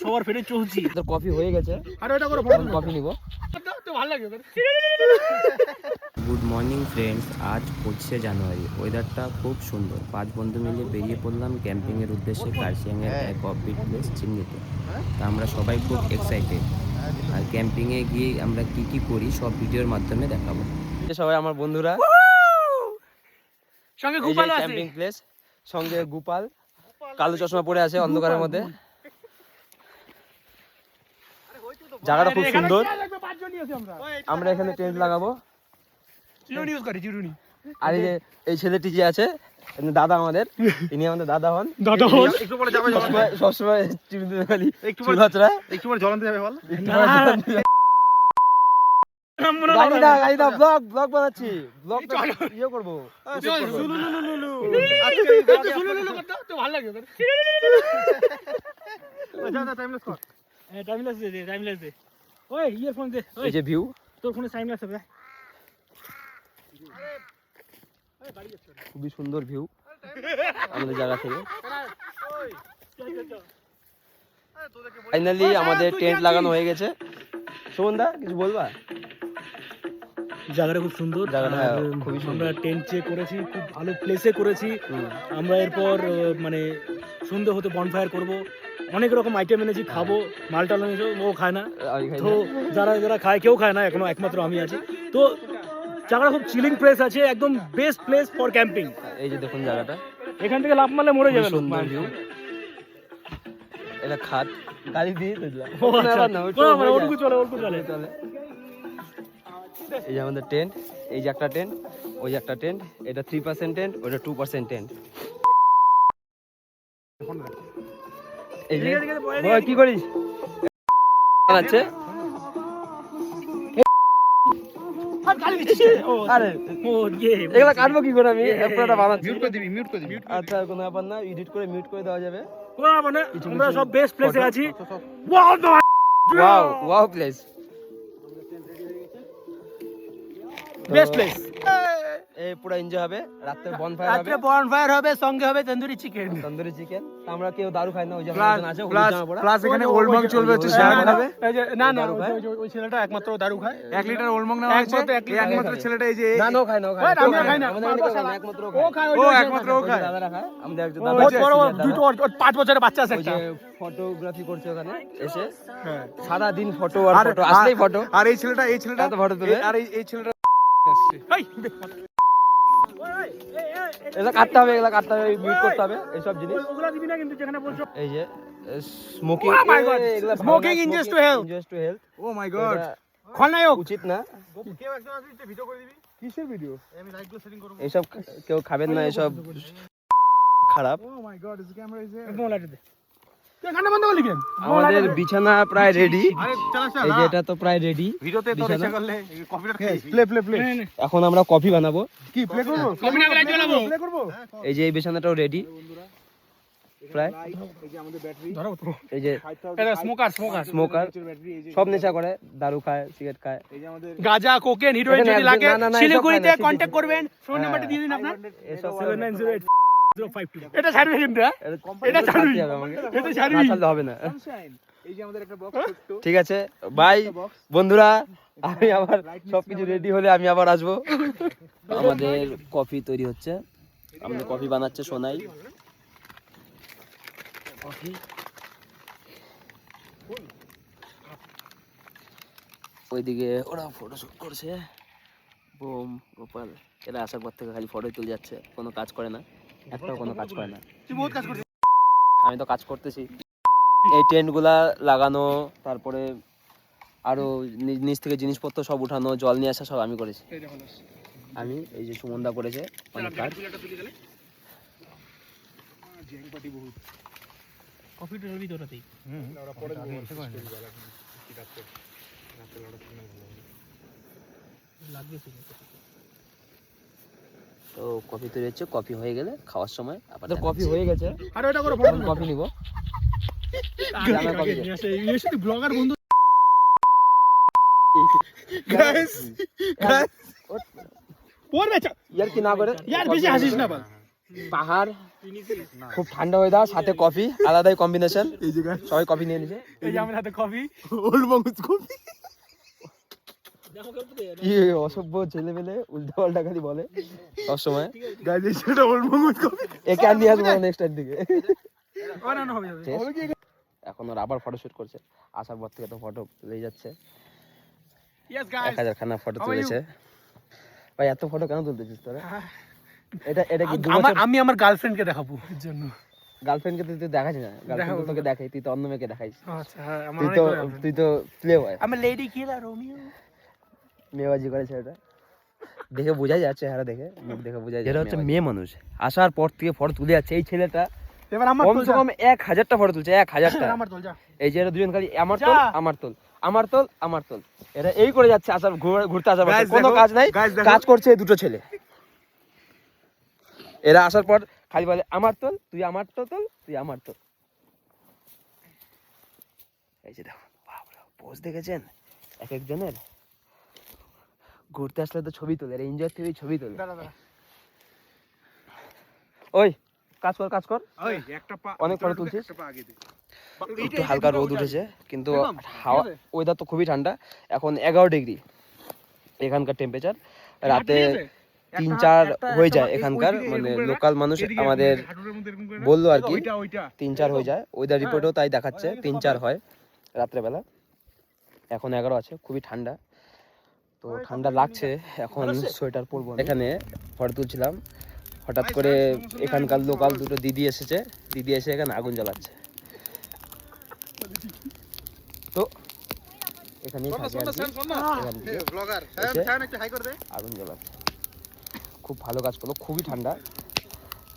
সবার ফেরে চলছি। তোর কফি হয়ে গেছে, আর ওটা করে কফি নিব। তো ভালো লাগে। গুড মর্নিং ফ্রেন্ডস, আজ 25শে জানুয়ারি। ওয়েদারটা খুব সুন্দর। 5 বন্ধু মিলে বেরিয়ে পড়লাম ক্যাম্পিংয়ের উদ্দেশ্যে কার্শিয়াংয়ের এক অফবিট প্লেস চিমনিতে। তা আমরা সবাই খুব এক্সাইটেড। আর ক্যাম্পিংয়ে গিয়ে আমরা কি কি করি সব ভিডিওর মাধ্যমে দেখাবো। সবাই আমার বন্ধুরা, সঙ্গে গোপাল আছে, ক্যাম্পিং প্লেস, সঙ্গে গোপাল কালো চশমা পরে আছে অন্ধকারের মধ্যে। জায়গাটা খুব সুন্দর। আমরা এখানে টেন্ট লাগাবো। আর এই ছেলেটি যে আছে দাদা আমাদের, ইনি আমাদের দাদা হন। একটু পরে যাবে, সবসময় খালি একটু পরে জ্বলন্ত যাবে বল। গাড়ি না ব্লগ বানাচ্ছি, ব্লগ ইয়ে করবো। ভালো লাগে। টাইমলেস দে। ওই ইয়ারফোন দে। এই যে ভিউ, তোর ফোনে টাইমলেস হবে। খুবই সুন্দর ভিউ আমাদের জায়গা থেকে। ফাইনালি আমাদের টেন্ট লাগানো হয়ে গেছে। সুমনদা কিছু বলবা? জায়গাটা খুব সুন্দর, খুবই সুন্দর। আমরা টেন্ট চেক করেছি, খুব ভালো প্লেসে করেছি। আমরা এরপর মানে সন্ধ্যে হতে বনফায়ার করব, অনেক রকম আইটেম এনেছি, খাবো। মালটা এনেছো, ও খায় না, তো যারা খায় কেউ খায় না এখনো, একমাত্র আমি আছি। তো জায়গাটা খুব চিলিং প্লেস আছে, একদম বেস্ট প্লেস ফর ক্যাম্পিং। এই যে দেখুন জায়গাটা, এখান থেকে লাফ মারলে মরে যাবে। সুন্দর ভিউ। এটা খাট গাড়ি দিয়ে দিলাম। ওটুকু চলে। এই যে আমাদের টেন্ট, এই যে একটা টেন্ট, ওই যে একটা টেন্ট, এটা 3% টেন্ট, ওটা 2% টেন্ট। এই যে বয় কি করিস? আছে আরে এগুলা কাটবো কি করে? আমি পুরোটা বানাচ্ছি। আচ্ছা কোনো ব্যাপার না, এডিট করে মিউট করে দেওয়া যাবে। আমরা সব বেস্ট প্লেসে আছি। Wow place, best place. এই পুরো এনজয় হবে। রাতে বনফায়ার হবে, সঙ্গে হবে তন্দুরি চিকেন। আমরা কেউ দারু খাই না, ওই যে আছে প্লাস এখানে ওল্ড মং চলবে, হচ্ছে শেয়ার হবে। এই যে না ওই ছেলেটা একমাত্র দারু খায়। 1 লিটার ওল্ড মং নেওয়া হচ্ছে, একমাত্র ছেলেটা। এই যে না নো খায় না, আমি খাই না, একমাত্র ও খায়। দাদারা খায়। আমাদের একজন দুটো 5 বছরের বাচ্চা আছে একটা, ফটোগ্রাফি করছে ওখানে এসে। সারা দিন ফটো আর ফটো, আসলেই ফটো। আর এই ছেলেটা তো ফটো তুলে। আর এই ছেলেটা এগুলা কাটতে হবে, মিউট করতে হবে এইসব জিনিস। ওগুলা দিবি না কিন্তু যেখানে বলছো। এই যে smoking, smoking injurious to health. Oh my god, খলনায়ক উচিত না। কেউ একজন আসলে ভিডিও করে দিবি। কিসের ভিডিও? আমি লাইভগুলো সেটিং করব। এইসব কেউ খাবেন না, এসব খারাপ। ও my god, this camera is একদম লাইট দে। তুই গান বন্ধ করলি কেন? আমাদের বিছানা প্রায় রেডি। এই যে এটা তো প্রায় রেডি। ভিডিওতে তো রেখে করলে কপিটা খাই। প্লে। এখন আমরা কফি বানাবো। কি প্লে করব? কফি না লাইট জ্বালাবো। প্লে করব। এই যে এই বিছানাটাও রেডি প্রায়। এই যে আমাদের ব্যাটারি ধরো তো। এই যে এটা স্মোকার সব নেশা করে, দারু খায়, সিগারেট খায়। এই যে আমাদের গাঁজা, কোকেন, হিরোইন যদি লাগে শিলিগুড়িতে কন্টাক্ট করবেন। ফোন নাম্বারটা দিয়ে দিন আপনার। এসব 7908 এটা ছাড়বি কিন্তু, এটা ছাড়বি আমাকে, এটা ছাড়বি না হবে না। এই যে আমাদের একটা বক্স ছোট। ঠিক আছে বাই বন্ধুরা, আমি আবার সবকিছু রেডি হলে আমি আবার আসবো। আমাদের কফি তৈরি হচ্ছে, আমাদের কফি বানাচ্ছে সোনাই। কফি ওইদিকে ওরা ফটোশুট করছে। বোম গোপাল এরা আসার পর থেকে খালি ফটোই তুলে যাচ্ছে, কোনো কাজ করে না, একটাও কোনো কাজ করে না। তুই বহুত কাজ করছিস। আমি তো কাজ করতেছি, এই টেন্টগুলা লাগানো, তারপরে আরো নিচ থেকে জিনিসপত্র সব উঠানো, জল নিয়ে আসা সব আমি করেছি। আমি এই যে সুমনদা করেছে অনেক কাজ। কফিটা রবি তোরাতেই তো কফি তৈরি হচ্ছে, কফি হয়ে গেলে খাওয়ার সময় আবার কফি হয়ে গেছে। আর ওটা করে কফি নিব। ব্লগার বন্ধু গাইস ইয়ার কি না করে, ইয়ার বেশি হাসিস না বল। পাহাড়, খুব ঠান্ডা ওয়েদার, সাথে কফি, আলাদাই কম্বিনেশন। এই যে সবাই কফি নিয়ে নিছে। এই যে আমার হাতে কফি, ওল্ড মঙ্গস কফি। কি অসভ্য ছেলে পেলে উল্টো পাল্টা খালি বলে সবসময়। গাইজ সেটা ওল্ড মঙ্গস কফি। একে আর নিয়ে আসবো নেক্সট টাইম দিকে। বানানো হবে। এখন ওর আবার ফটোশুট করছে, আসার পর থেকে তো ফটো তুলেই যাচ্ছে। ইয়েস গাইজ 1000 খানা ফটো তুলেছে। ভাই এত ফটো কেন তুলতেছিস তোরা? এটা কি আমি আমার গার্লফ্রেন্ডকে দেখাবো এর জন্য। গার্লফ্রেন্ডকে তুই দেখাস না, গার্লফ্রেন্ড তোকে দেখাই, তুই তো অন্য মেয়েকে দেখাইস। আচ্ছা হ্যাঁ, আমার তুই তো প্লে বয়। আমি লেডি কিলার রোমিও। মেয়েবাজি করেছে এটা দেখে বোঝা যাচ্ছে, চেহারা দেখে, মুখ দেখে বোঝা যাচ্ছে। এটা হচ্ছে মেয়ে মানুষ, আসার পর থেকে ফটো তুলে যাচ্ছে। এই ছেলেটা এবার আমার কমসে কম 1000টা ফটো তুলছে, 1000টা। আমার তোল যা। এই যে এরা দুজন খালি আমার তোল আমার তোল আমার তোল আমার তোল, এরা এই করে যাচ্ছে আসার ঘুরতে আসার পর। কোনো কাজ নাই, কাজ করছে এই দুটো ছেলে। এরা আসার পর খালি বলে আমার তোল, তুই আমার তো তোল, তুই আমার তোল। এই যে দেখুন পোজ দেখেছেন এক একজনের। ঘুরতে আসলে তো ছবি তোলে, এনজয় থেকে ছবি তোলে। ওই কাজ কর কাজ কর, ওই একটা পা অনেক ফটো তুলছিস। একটা পা আগে দে। একটু হালকা রোদ উঠেছে, কিন্তু হাওয়া ওয়েদার তো খুবই ঠান্ডা। এখন 11 ডিগ্রি এখানকার টেম্পারেচার। রাতে 3-4 হয়ে যায় এখানকার, মানে লোকাল মানুষ আমাদের বললো আর কি 3-4 হয়ে যায়। ওয়েদার রিপোর্টেও তাই দেখাচ্ছে 3-4 হয় রাত্রেবেলা। এখন 11 আছে, খুবই ঠান্ডা, তো ঠান্ডা লাগছে। এখন সোয়েটার পরবো। এখানে ফটো তুলছিলাম, হঠাৎ করে এখানকার লোকাল দুটো দিদি এসেছে। দিদি এসে এখানে আগুন জ্বালাচ্ছে। তো এখানেই থাকে আর কি। আগুন জ্বালাচ্ছে, খুব ভালো কাজ করলো, খুবই ঠান্ডা।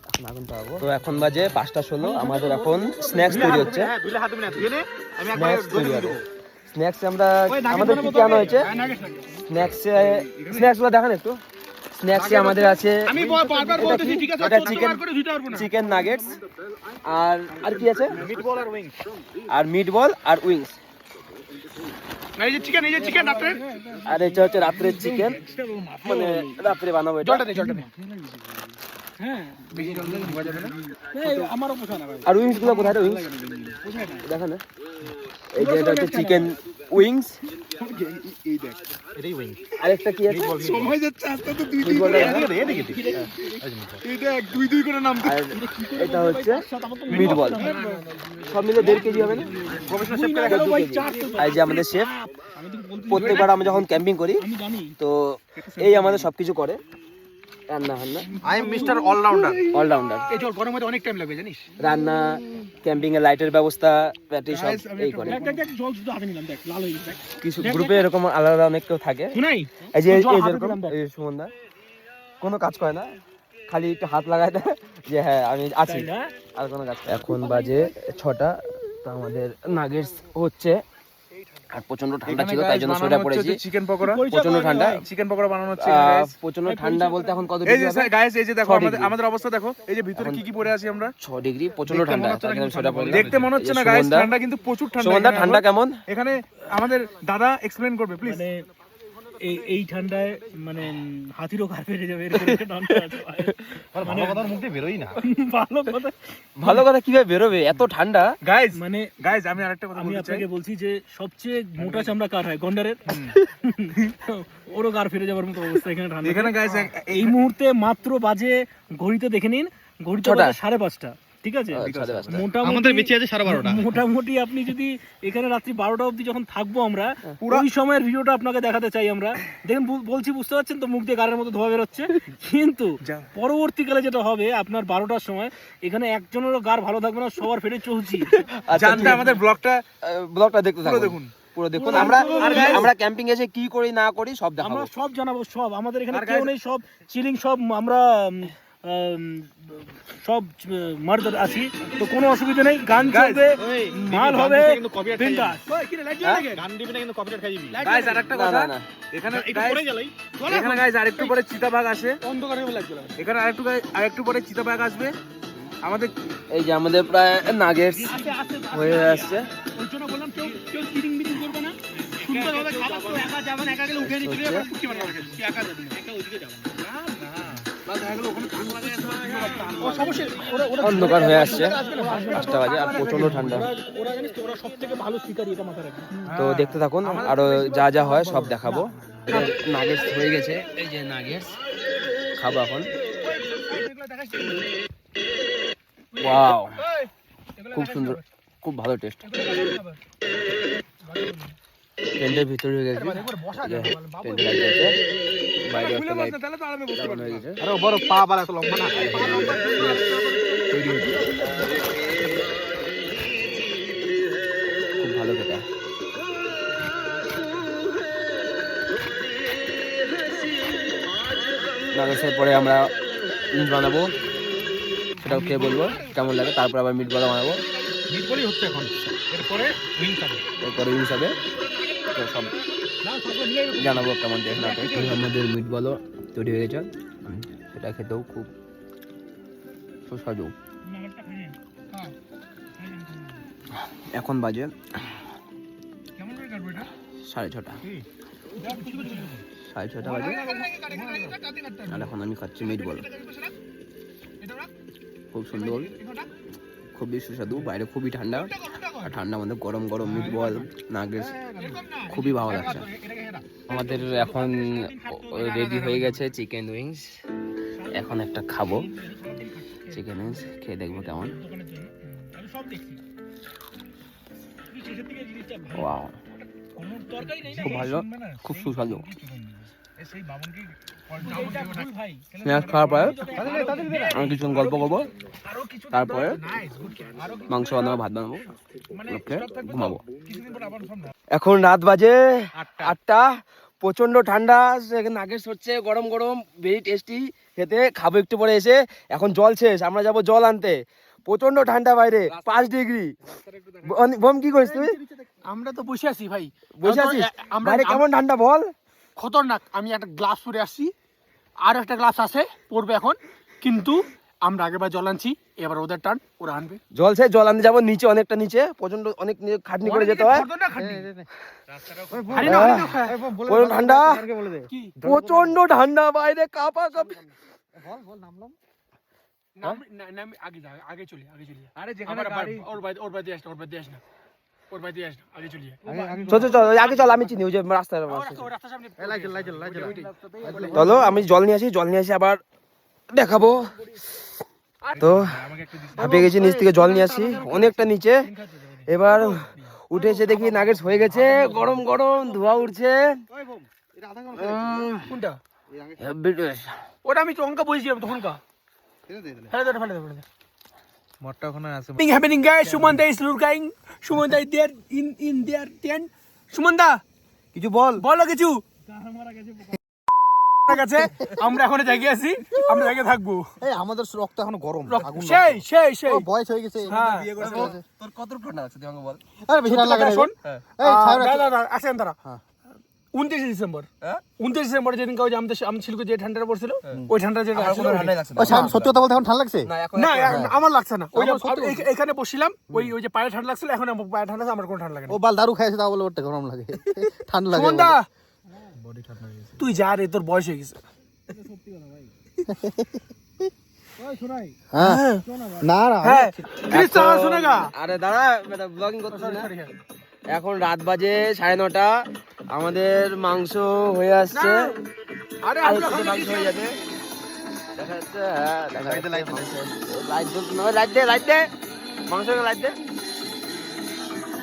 এখন আগুন জ্বালাবো। তো এখন বাজে 5:16। আমাদের এখন স্ন্যাক্স তৈরি হচ্ছে। স্ন্যাক্স তৈরি হবে। স্ন্যাক্স আমাদের কি আনা হয়েছে? স্ন্যাক্স গুলো দেখান একটু। স্ন্যাক্সে আমাদের আছে চিকেন নাগেটস, আর কি আছে? আর মিট বল আর উইংস। আর এটা হচ্ছে রাত্রের চিকেন, মানে রাত্রে বানাবো এটা। আর উইংস গুলো কোথায়? উইংস দেখা না, এই যে এটা হচ্ছে চিকেন উইংস। আরেকটা কি আছে? সময় যাচ্ছে আস্তে আস্তে, এটা হচ্ছে মিট বল। সব মিলে 1.5 কেজি হবে না? এই যে আমাদের শেফ, প্রত্যেকবার আমরা যখন ক্যাম্পিং করি তো এই আমাদের সবকিছু করে। রান্না আই এম মিস্টার অলরাউন্ডার। এই চল গরমের মধ্যে অনেক টাইম লাগবে জানিস। রান্না, ক্যাম্পিং এর লাইটের ব্যবস্থা, ব্যাটারি সব এই করে। জল শুধু হাতে নিলাম, দেখ লাল হয়ে গেছে। কিছু গ্রুপে এরকম আলাদা অনেক কেউ থাকে। এই যে যেরকম এই সুমনদা কোনো কাজ করে না, খালি একটু হাত লাগায় দেয় যে হ্যাঁ আমি আছি, আর কোনো কাজ। এখন বাজে 6টা, তো আমাদের নাগেটস হচ্ছে। আর প্রচন্ড ঠান্ডা ছিল, তাই জন্য সোয়েটার পরেছি। চিকেন পকোড়া, প্রচন্ড ঠান্ডা। চিকেন পকোড়া বানানো হচ্ছে। প্রচন্ড ঠান্ডা বলতে এখন কত এই ডিগ্রি যে হবে? গাইস, এই যে দেখো আমাদের অবস্থা দেখো, এই যে ভিতরে কি কি পরে আছি আমরা। 6 ডিগ্রি, প্রচন্ড ঠান্ডা। দেখতে মনে হচ্ছে না গাইস ঠান্ডা, কিন্তু প্রচুর ঠান্ডা। সুমনদা ঠান্ডা কেমন? এখানে আমাদের দাদা এক্সপ্লেইন করবে প্লিজ। মানে এই ঠান্ডায় মানে হাতিরও ঘা ফেটে যাবে এরকম ঠান্ডা আছে। মানে কথার মুখ দিয়ে বেরোই না। ভালো কথা কিভাবে বেরোবে এত ঠান্ডা? গাইস আমি আরেকটা কথা বলতে চাই। আপনাকে বলছি যে সবচেয়ে মোটা চামড়া কার হয়? গন্ডারের। ওরও গার ফেটে যাবার মতো অবস্থা এখানে ঠান্ডা। এখানে গাইস এই মুহূর্তে মাত্র বাজে, ঘড়িতে দেখে নিন, ঘড়িতে বাজে 5:30, ঠিক আছে? মোটামুটি আপনি যদি এখানে রাত্রি 12টা অবধি যখন থাকবো আমরা, ওই সময়ের ভিডিওটা আপনাকে দেখাতে চাই আমরা। দেখেন বলছি, বুঝতে পারছেন তো, মুখ দিয়ে গাড়ির মতো ধোয়া বেরোচ্ছে। কিন্তু পরবর্তীকালে যেটা হবে, আপনার 12টার সময় এখানে একজনেরও গার ভালো থাকবে না, সবার ফেটে চলছি। জানতে আমাদের ব্লগটা দেখতে দেখুন, পুরো দেখুন। আমরা ক্যাম্পিং এসে কি করি না করি সব দেখাবো, আমরা সব জানাবো। সব আমাদের এখানে কেউ নেই, সব চিলিং, সব আমরা সব মার্দ আছি, তো কোনো অসুবিধা নেই। গান চলবে, মাল হবে। এখানে গাইস আরেকটু পরে চিতাবাঘ আসে, এখানে আরেকটু পরে চিতাবাঘ আসবে আমাদের। এই যে আমাদের প্রায় নাগেটস হয়ে আসছে। অন্ধকার হয়ে আসছে, 5টা বাজে, আর প্রচন্ড ঠান্ডা। ওরা জানিস তো, ওরা সব থেকে ভালো শিকারি, এটা মাথায় রাখবি। তো দেখতে থাকুন, আরো যা যা হয় সব দেখাবো। নাগেটস হয়ে গেছে, এই যে নাগেটস খাবো এখন। ওয়াও, খুব সুন্দর, খুব ভালো টেস্ট। টেন্টের ভিতরে হয়ে গেছে, টেন্টে লাইট আছে, বাইরে একটা লাইট লাগানো হয়ে গেছে। আরে বড় পা বালা তো লম্বা না। তৈরি হয়েছে, খুব ভালো খেতে। নাগেটসের পরে আমরা মিট বানাবো, সেটাও খেয়ে বলবো কেমন লাগে। তারপর আবার মিট বলা বানাবো, মিট বলই হচ্ছে এখন, এরপরে উইংস হবে। এরপরে উইংস হবে। তো সব জানাবো কেমন টেস্ট না টেস্ট। আমাদের মিট বলও তৈরি হয়ে গেছে, সেটা খেতেও খুব সুস্বাদু। এখন বাজে 6:30, 6:30 বাজে। আর এখন আমি খাচ্ছি মিট বল, খুব সুন্দর, খুবই সুস্বাদু। বাইরে খুবই ঠান্ডা, আর ঠান্ডার মধ্যে গরম গরম মিট বল, নাগেটস, খুবই ভালো লাগছে। আমাদের এখন রেডি হয়ে গেছে চিকেন উইংস। এখন একটা খাবো চিকেন উইংস, খেয়ে দেখবো কেমন। ওয়াও, খুব ভালো, খুব সুস্বাদু। স্ন্যাক্স খাওয়ার পরে আমি কিছুক্ষণ গল্প করবো, তারপরে মাংস বানাবো, ভাত বানাবো, ঘুমাবো। এখন রাত বাজে 8টা, প্রচন্ড ঠান্ডা, নাগেটস হচ্ছে গরম গরম, ভেরি টেস্টি খেতে। খাবো একটু পরে এসে। এখন জল শেষ, আমরা যাবো জল আনতে। প্রচন্ড ঠান্ডা বাইরে, 5 ডিগ্রি। বোম কি করিস তুই? আমরা তো বসে আছি ভাই, বসে আছিস? বাইরে কেমন ঠান্ডা বল? খতরনাক। আমি একটা গ্লাস পরে আসছি, আর একটা গ্লাস আছে পড়বে এখন, কিন্তু আমরা আগেবার জল আনছি, এবার ওদের টান, ওরা আনবে জল শেষ, জল আনতে যাবো নিচে, অনেকটা নিচে, প্রচন্ড অনেক খাটনি করে যেতে হয়। ঠান্ডা, প্রচন্ড ঠান্ডা বাইরে, কাঁপা কাঁপি। আগে চলি, আরে যেখানে ওর বাড়ি আস না, আগে চলি। চল আগে চল, আমি চিনি ওই যে রাস্তার। চলো আমি জল নিয়ে আসি, আবার দেখাবো। তো হাঁপিয়ে গেছি, নিচ থেকে জল নিয়ে আসি, অনেকটা নিচে। এবার উঠে এসে দেখি নাগেটস হয়ে গেছে, গরম গরম ধোয়া উঠছে। কোনটা? ওটা আমি চঙ্কা বসেছিলাম তখনকার। মটটা ওখানে আছে। Happening guys, Sumanta is looking. Sumanta is there in their tent. Sumanta, কিছু বল। বলো কিছু। আমরা এখন জায়গায় আছি, আমরা জায়গায় থাকবো। এই আমাদের রক্ত এখন গরম, আগুন। সেই বয়স হয়ে গেছে, হ্যাঁ। বিয়ে করতে গেছে। তোর কত ঠান্ডা লাগছে তুই আমাকে বল। আরে বেশি ঠান্ডা লাগে না। শোন, এই ছাড়। দাদা আসেন তারা। 29 ডিসেম্বর, 29 ডিসেম্বর যেদিন কাউ আমি ছিল যে ঠান্ডাটা পড়ছিল, ওই ঠান্ডা যেটা আসলে ওই সাহেব সত্যি কথা বলতে এখন ঠান্ডা লাগছে? না, আমার লাগছে না। ওই এখানে বসছিলাম, ওই যে পায়ে ঠান্ডা লাগছিল, এখন আমার পায়ে ঠান্ডা আছে, আমার কোনো ঠান্ডা লাগে না। ও বাল দারু খাইছে তা বলে ওর গরম লাগে, ঠান্ডা লাগে। সুমনদা, তুই যা রে, তোর বয়স হয়ে গেছে। হ্যাঁ না না, আরে দাঁড়া, ব্লগিং করতেছিস না। এখন রাত বাজে 9:30, আমাদের মাংস হয়ে আসছে। আরে মাংস হয়ে যাবে, দেখা যাচ্ছে। হ্যাঁ, দেখা যাচ্ছে। লাইট জ্বলছে না, লাইট দে মাংস, লাইট দে।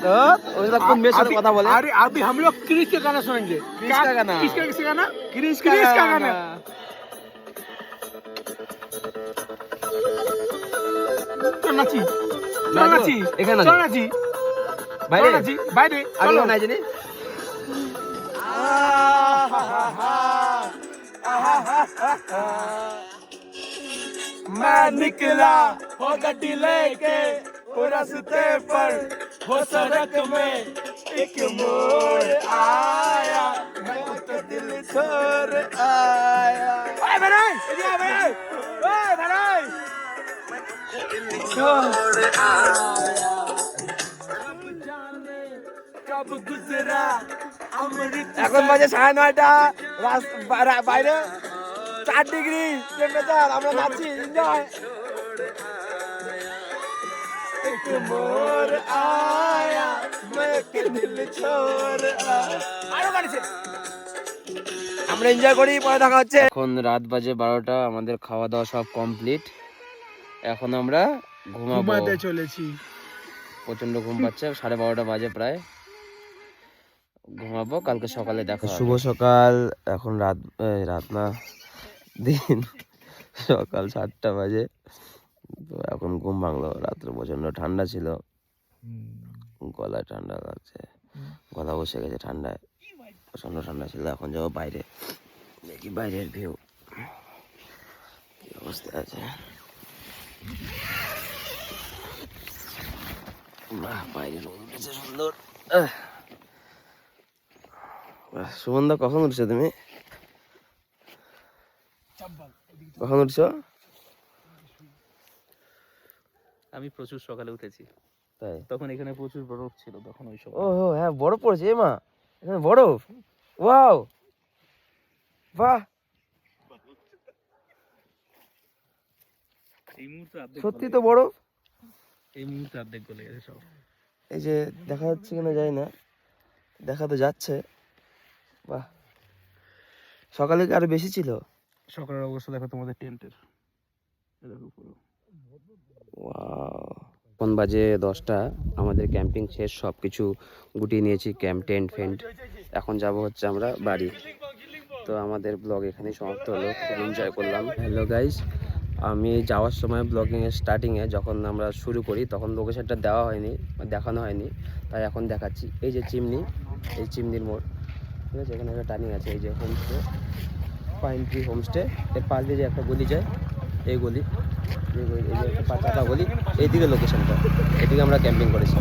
तो उसका कौन मेरे साथ কথা বলে? अरे अभी हम लोग क्रिश का गाना सुनेंगे। किसका गाना? किसका गाना? क्रिश का गाना। चल नाची, এখানে नाची, বাইরে বাইরে আগে না জানি। मैं निकला हो गड्डी लेके, वो रास्ते पर वो सड़क में एक मोड़ आया, मैं तो दिल छोड़ आया। ओए भाई, इधर भाई, ओए भाई, छोड़ आया। अब जाने कब गुजरा अमृत। এখন বাজে 9:30, বাইরে 4 ডিগ্রি টেম্পারেচার, আমরা নাচছি, এনজয়। एक मोर आया मैं के दिल छोड़ आया। আমরা এনজয় করি, পরে দেখা হচ্ছে। এখন রাত বাজে 12টা, আমাদের খাওয়া দাওয়া সব কমপ্লিট। এখন আমরা ঘুমাতে চলেছি। প্রচন্ড ঘুম পাচ্ছে, 12:30 বাজে প্রায়। ঘুমাবো, কালকে সকালে দেখা হবে। শুভ সকাল। এখন রাত না, দিন সকাল 7টা বাজে। তো এখন ঘুম ভাঙলো। রাত্রে প্রচন্ড ঠান্ডা ছিল, গলায় ঠান্ডা লাগছে, গলা বসে গেছে ঠান্ডায়, প্রচন্ড ঠান্ডা ছিল। এখন যাবো বাইরে, দেখি বাইরের ভিউ কি অবস্থা আছে। বাইরে রোদ উঠেছে সুন্দর। সুমনদা, কখন উঠছো তুমি? কখন উঠছো? আমি প্রচুর সকালে উঠেছি, তাই? তখন এখানে প্রচুর বরফ ছিল, তখন ওই সময়। ও হ্যাঁ, বরফ পড়েছে। এ মা, এখানে বরফ! ওয়াও, বাহ, এই মুহূর্তে সত্যি তো বরফ। এই মুহূর্তে অর্ধেক গলে গেছে সব। এই যে দেখা যাচ্ছে কিনা জানি না, দেখা তো যাচ্ছে। বাহ, সকালে কি আরো বেশি ছিল? সকালের অবস্থা দেখো তোমাদের টেন্টের, দেখো পুরো। এখন বাজে 10টা, আমাদের ক্যাম্পিং শেষ, সব কিছু গুটিয়ে নিয়েছি, টেন্ট ফেন্ট। এখন যাব হচ্ছে আমরা বাড়ি। তো আমাদের ব্লগ এখানেই সমাপ্ত হলো, খুব এনজয় করলাম। হ্যালো গাইস, আমি যাওয়ার সময় ব্লগিংয়ের স্টার্টিংয়ে যখন আমরা শুরু করি তখন লোকেশনটা দেওয়া হয়নি, দেখানো হয়নি, তাই এখন দেখাচ্ছি। এই যে চিমনি, এই চিমনির মোড়, ঠিক আছে, এখানে একটা টার্নিং আছে। এই যে হোমস্টে, পাইন ট্রি হোমস্টে, এর পাশ দিয়ে যে একটা গলি যায়, এই গলি, এই যে একটা পাঁচটা গলি, এইদিকে লোকেশনটা, এদিকে আমরা ক্যাম্পিং করেছি।